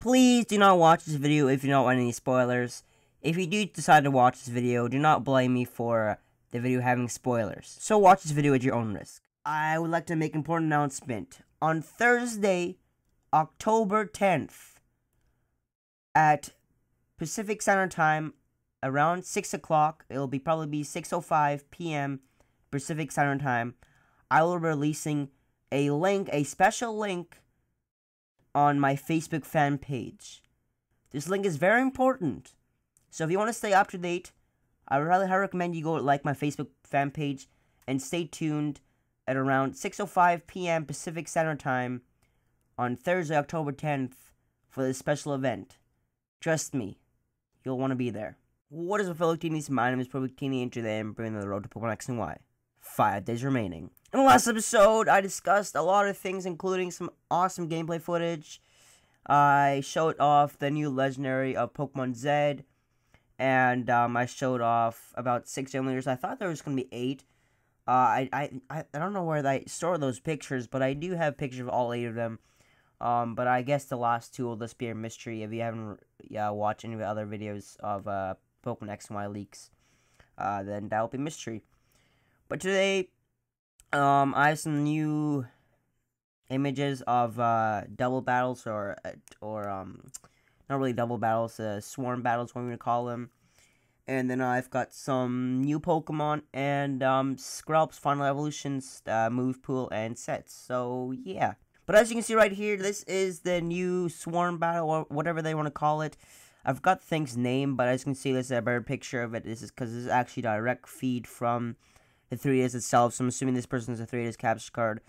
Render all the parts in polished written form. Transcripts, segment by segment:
Please do not watch this video if you don't want any spoilers. If you do decide to watch this video, do not blame me for the video having spoilers. So watch this video at your own risk. I would like to make an important announcement. On Thursday, October 10th, at Pacific Standard Time, around 6 o'clock, it'll probably be 6:05 p.m. Pacific Standard Time, I will be releasing a special link on my Facebook fan page. This link is very important. So if you want to stay up to date, I would highly recommend you go like my Facebook fan page and stay tuned at around 6:05 p.m. Pacific Standard Time on Thursday, October 10th for this special event. Trust me, you'll want to be there. What is up, fellow teenies? My name is Perfect Teenie, and today I'm bringing the road to Pokemon X and Y. 5 days remaining. In the last episode, I discussed a lot of things, including some awesome gameplay footage. I showed off the new legendary of Pokemon Z, and I showed off about 6 gym leaders. I thought there was going to be 8. I don't know where I store those pictures, but I do have pictures of all 8 of them. But I guess the last 2 will just be a mystery if you haven't watched any of the other videos of Pokemon X and Y leaks. Then that will be a mystery. But today, I have some new images of double battles, or not really double battles, swarm battles, what we're gonna call them. And then I've got some new Pokemon and Skrelp's final evolutions, move pool and sets. So yeah. But as you can see right here, this is the new swarm battle, or whatever they want to call it. I've got things named, but as you can see, this is a better picture of it. This is because this is actually direct feed from the 3DS itself, so I'm assuming this person is a 3DS capture card.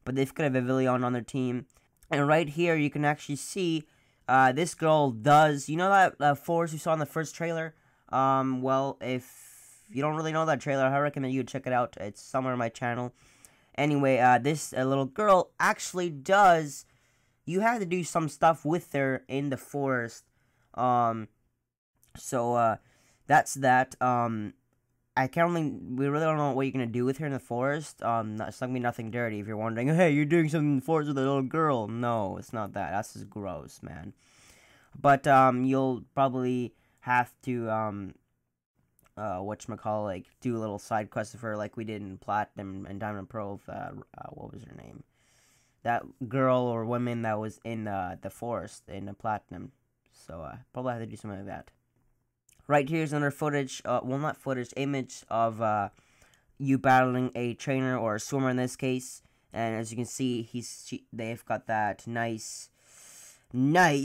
But they've got a Vivillon on their team. And right here, you can actually see this girl does, you know that forest you saw in the first trailer? Well, if you don't really know that trailer, I recommend you check it out. It's somewhere on my channel. Anyway, this little girl actually does, you have to do some stuff with her in the forest. So that's that. We really don't know what you're gonna do with her in the forest. It's not gonna be nothing dirty. If you're wondering, hey, you're doing something in the forest with a little girl. No, it's not that. That's just gross, man. But, you'll probably have to, whatchamacallit, do a little side quest with her like we did in Platinum and Diamond and Pearl of, what was her name? That girl or woman that was in, the forest in the Platinum. So, probably have to do something like that. Right here's another footage, well, not footage, image of, you battling a trainer or a swimmer in this case. And as you can see, they've got that nice, battle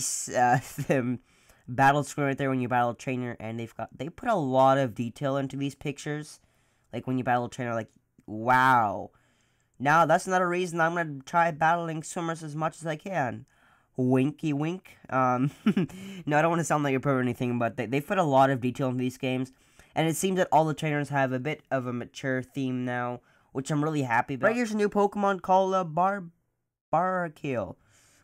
screen right there when you battle a trainer, and they put a lot of detail into these pictures. Like when you battle a trainer, like, wow. Now, that's another reason I'm gonna try battling swimmers as much as I can. Winky wink. No, I don't want to sound like a pro or anything, but they put a lot of detail in these games, and it seems that all the trainers have a bit of a mature theme now, which I'm really happy about. Right here's a new Pokemon called Barbaracle.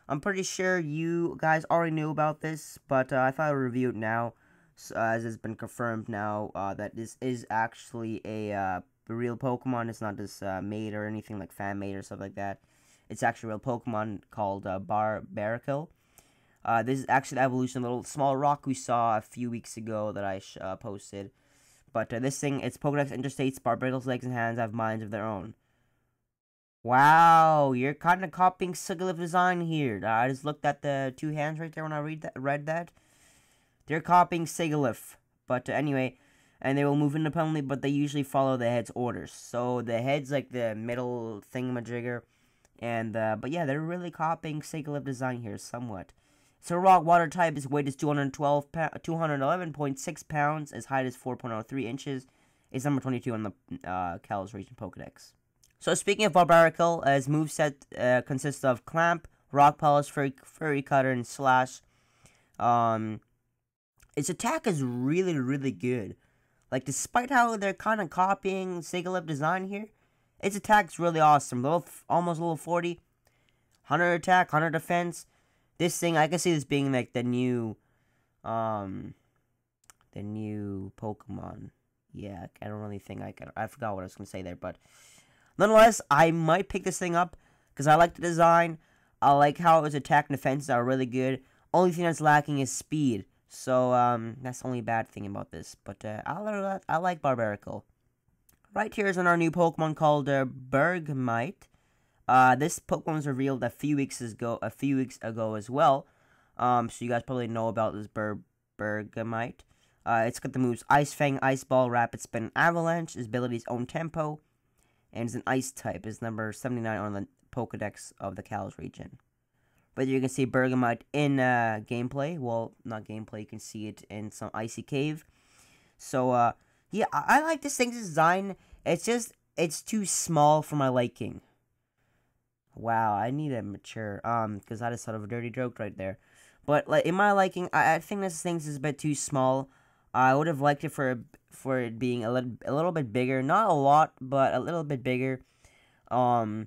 I'm pretty sure you guys already knew about this, but I thought I'd review it now, as it's been confirmed now that this is actually a real Pokemon. It's not just made or anything like fan made or stuff like that. It's actually a real Pokemon called Barbaracle. This is actually the evolution of the little small rock we saw a few weeks ago that I posted. But this thing, its Pokedex interstates, Barbaracle's legs and hands have minds of their own. Wow, you're kind of copying Sylveon design here. I just looked at the 2 hands right there when I read that. They're copying Sylveon. But anyway, and they will move independently, but they usually follow the head's orders. So the head's like the middle thingamajigger. And, but yeah, they're really copying Sylveon design here somewhat. So rock water type, his weight is 211.6 pounds, his height is 4.03 inches. It's number 22 on the Kalos region Pokedex. So speaking of Barbaracle, his moveset consists of Clamp, Rock Polish, Furry Cutter, and Slash. Its attack is really, really good. Like, despite how they're kind of copying Sylveon design here, its attack's really awesome. Almost level 40. 100 attack, 100 defense. This thing, I can see this being like the new Pokemon. Yeah, I don't really think I forgot what I was going to say there, but nonetheless, I might pick this thing up because I like the design. I like how its attack and defenses are really good. Only thing that's lacking is speed. So, that's the only bad thing about this. But, I like Barbaracle. Right here is another new Pokemon called, Bergmite. This Pokemon was revealed a few weeks ago as well. So you guys probably know about this Bergmite. It's got the moves Ice Fang, Ice Ball, Rapid Spin, Avalanche. Its ability's Own Tempo. And it's an Ice type. It's number 79 on the Pokedex of the Kalos region. But you can see Bergmite in gameplay. Well, not gameplay. You can see it in some icy cave. So, yeah, I like this thing's design. It's too small for my liking. Wow, I need to mature. Because I just thought of a dirty joke right there. But like in my liking, I think this thing's is a bit too small. I would have liked it for it being a little bit bigger. Not a lot, but a little bit bigger. I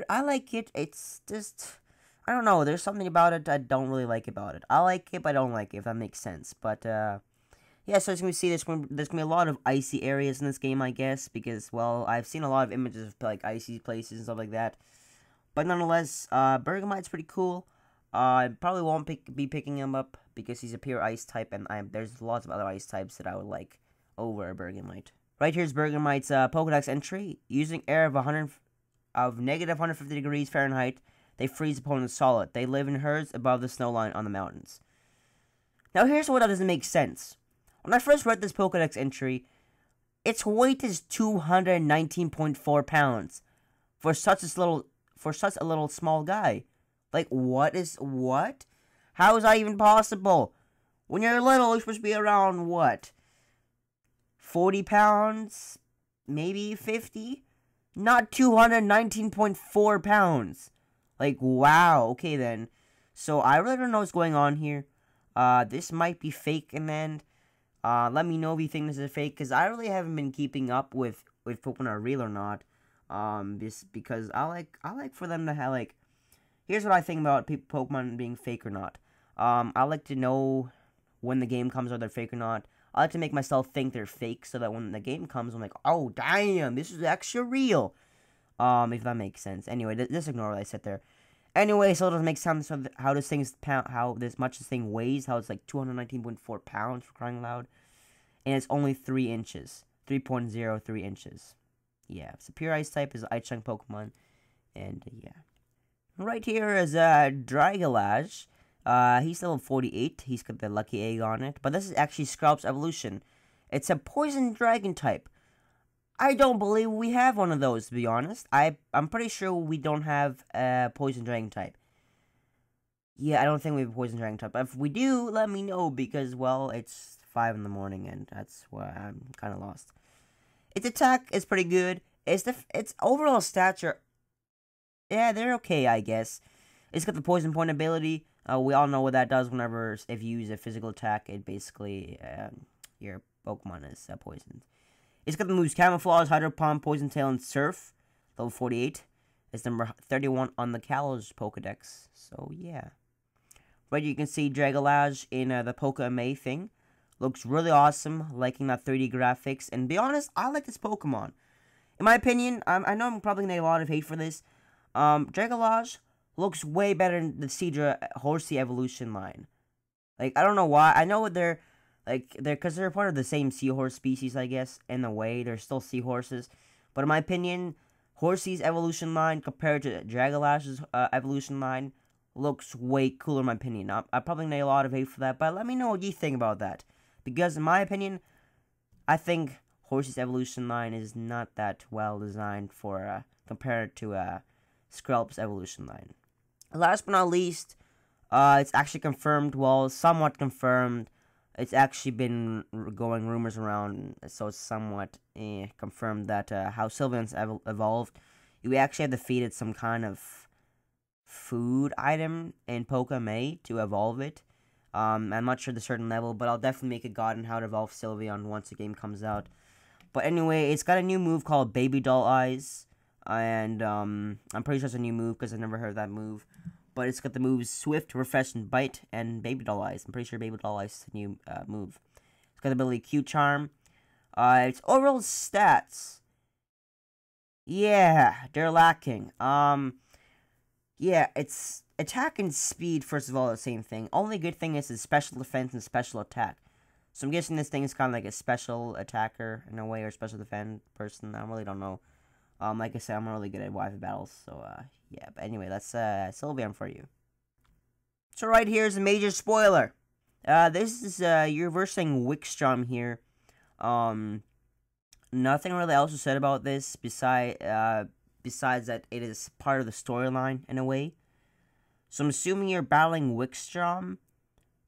like it. It's just, I don't know. There's something about it I don't really like about it. I like it, but I don't like it, if that makes sense. But, yeah, so as you can see, there's going to be a lot of icy areas in this game, I guess. Because, well, I've seen a lot of images of, like, icy places and stuff like that. But nonetheless, Bergmite's pretty cool. I probably won't be picking him up because he's a pure ice type. And there's lots of other ice types that I would like over Bergmite. Right here's Bergmite's Pokedex entry. Using air of negative 150 degrees Fahrenheit, they freeze opponents solid. They live in herds above the snow line on the mountains. Now here's what doesn't make sense. When I first read this Pokedex entry, its weight is 219.4 pounds for such a little small guy. Like what? How is that even possible? When you're little, you're supposed to be around what? 40 pounds? Maybe 50? Not 219.4 pounds. Like, wow. Okay, then. So, I really don't know what's going on here. This might be fake, and then, let me know if you think this is fake, because I really haven't been keeping up with Pokemon are real or not. Just because I like for them to have, like, here's what I think about Pokemon being fake or not. I like to know when the game comes whether they're fake or not. I like to make myself think they're fake so that when the game comes, I'm like, oh, damn, this is actually real. If that makes sense. Anyway, just ignore what I said there. Anyway, so it doesn't make sense how this thing weighs, how it's like 219.4 pounds for crying loud. And it's only 3 inches. 3.03 inches. Yeah, it's a pure ice type, is an ice chunk Pokemon. And, yeah. Right here is, Dragalge. He's level 48. He's got the lucky egg on it. But this is actually Skrelp's evolution. It's a poison dragon type. I don't believe we have one of those, to be honest. I'm pretty sure we don't have a poison dragon type. Yeah, I don't think we have a poison dragon type. If we do, let me know, because, well, it's 5 in the morning, and that's why I'm kind of lost. Its attack is pretty good. Its overall stats are, yeah, they're okay, I guess. It's got the poison point ability. We all know what that does if you use a physical attack, it basically, your Pokemon is poisoned. It's got the moves Camouflage, Hydro Pump, Poison Tail, and Surf. Level 48. It's number 31 on the Kalos Pokedex. So, yeah. Right, you can see Dragalge in the Pokémon thing. Looks really awesome. Liking that 3D graphics. And to be honest, I like this Pokemon. In my opinion, I know I'm probably going to get a lot of hate for this. Dragalge looks way better than the Seadra Horsey evolution line. Like, I don't know why. I know because they're part of the same seahorse species, I guess, in a way. They're still seahorses. But in my opinion, Horsey's evolution line compared to Dragalge's evolution line looks way cooler, in my opinion. I probably get a lot of hate for that, but let me know what you think about that. Because in my opinion, I think Horsey's evolution line is not that well designed for compared to Skrelp's evolution line. Last but not least, it's actually confirmed, well, somewhat confirmed. It's actually been going rumors around, so it's somewhat confirmed that how Sylveon's evolved. We actually have defeated some kind of food item in Pokémon to evolve it. I'm not sure the certain level, but I'll definitely make a guide on how to evolve Sylveon once the game comes out. But anyway, it's got a new move called Baby Doll Eyes, and I'm pretty sure it's a new move because I've never heard of that move. But it's got the moves Swift, Refresh, and Bite, and Baby Doll Eyes. I'm pretty sure Baby Doll Eyes is a new move. It's got the ability Q Charm. Its overall stats, yeah, they're lacking. Yeah, it's attack and speed, first of all, the same thing. Only good thing is special defense and special attack. So I'm guessing this thing is kind of like a special attacker in a way, or special defend person. I really don't know. Like I said, I'm really good at Wi-Fi battles, so yeah. But anyway, that's Sylveon for you. So right here is a major spoiler. This is you're versing Wickstrom here. Nothing really else was said about this besides that it is part of the storyline in a way. So I'm assuming you're battling Wickstrom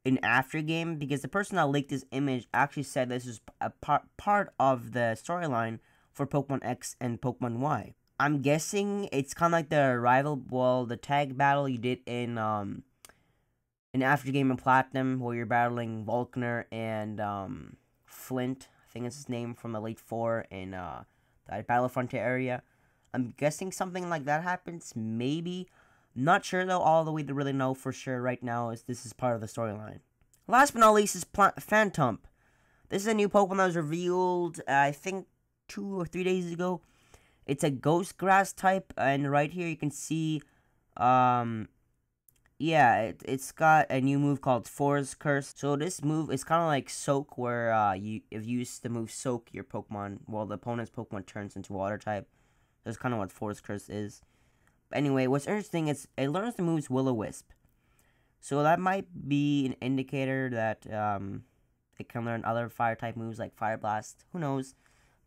in aftergame, because the person that leaked this image actually said this is a part of the storyline for Pokemon X and Pokemon Y. I'm guessing it's kind of like the tag battle you did in aftergame and Platinum, where you're battling Volkner and Flint, I think it's his name, from Elite Four in the Battle Frontier area. I'm guessing something like that happens, maybe. Not sure though, all the way to really know for sure right now is this is part of the storyline. Last but not least is Phantump. This is a new Pokemon that was revealed, I think 2 or 3 days ago. It's a Ghost Grass type, and right here you can see, yeah, it's got a new move called Forest Curse. So this move is kind of like Soak, where if you use the move Soak, your Pokemon, well, the opponent's Pokemon turns into Water type. That's kind of what Forest Curse is. But anyway, what's interesting is it learns the moves Will-O-Wisp. So that might be an indicator that it can learn other Fire-type moves like Fire Blast. Who knows?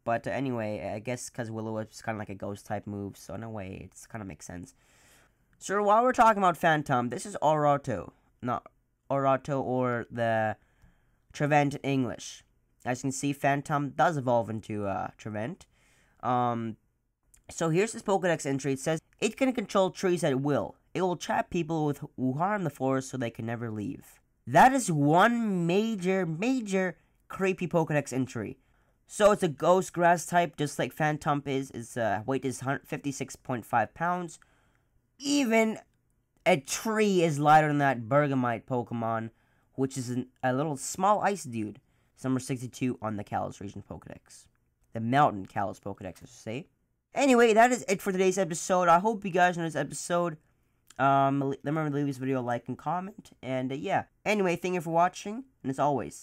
But anyway, I guess because Will-O-Wisp is kind of like a Ghost-type move, so in a way, it kind of makes sense. So while we're talking about Phantump, this is Orato. Not Orato or the Trevenant in English. As you can see, Phantump does evolve into Trevenant. So here's this Pokédex entry. It says, it can control trees at will. It will trap people who harm the forest so they can never leave. That is one major creepy Pokédex entry. So it's a Ghost Grass type, just like Phantump is. Its weight is 56.5 pounds. Even a tree is lighter than that Bergmite Pokemon, which is a little small ice dude. It's number 62 on the Kalos region Pokédex. The Mountain Kalos Pokédex, I should say. Anyway, that is it for today's episode. I hope you guys enjoyed this episode. Remember to leave this video a like and comment. And yeah. Anyway, thank you for watching. And as always,